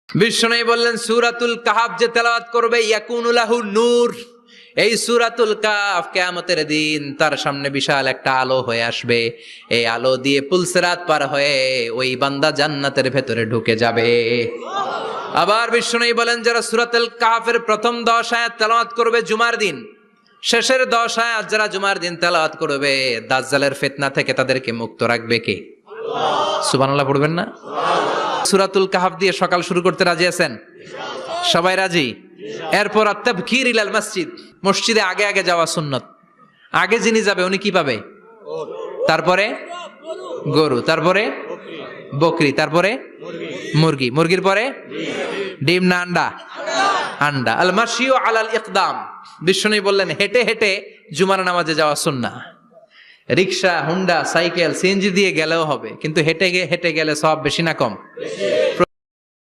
বিষ্ণু বললেন সূরাতুল কাহাফ যে তেলাওয়াত করবে ইয়াকুনু লাহু নূর, এই সূরাতুল কাহাফ কিয়ামতের দিন তার সামনে বিশাল একটা আলো হয়ে আসবে। এই আলো দিয়ে পুলসিরাত পার হয়ে ওই বান্দা জান্নাতের ভেতরে ঢুকে যাবে। আবার বিষ্ণু বলেন যারা সূরাতুল কাহাফের প্রথম 10 আয়াত তেলাওয়াত করবে জুমার দিন, শেষের 10 আয়াত যারা জুমার দিন তেলাওয়াত করবে, দাজ্জালের ফিতনা থেকে তাদেরকে মুক্ত রাখবে কে? সুবহানাল্লাহ পড়বেন না? সূরাতুল কাহাফ দিয়ে সকাল শুরু করতে রাজি আছেন? সবাই রাজি? এরপর আত-তাবকির ইলাল মসজিদ, মসজিদে আগে আগে যাওয়া সুন্নত। আগে যিনি যাবে উনি কি পাবে? তারপরে গরু, তারপরে বকরি, তারপরে মুরগি, মুরগির পরে ডিম না আন্ডা? আন্ডা। আল মাশিউ আলাল ইকদাম, বিষ্ণু বললেন হেঁটে হেঁটে জুমার নামাজে যাওয়া সুন্নাহ। রিকশা, হুন্ডা, সাইকেল, সিএনজি দিয়ে গেলেও হবে, কিন্তু হেঁটে হেঁটে গেলে সওয়াব বেশি না কম?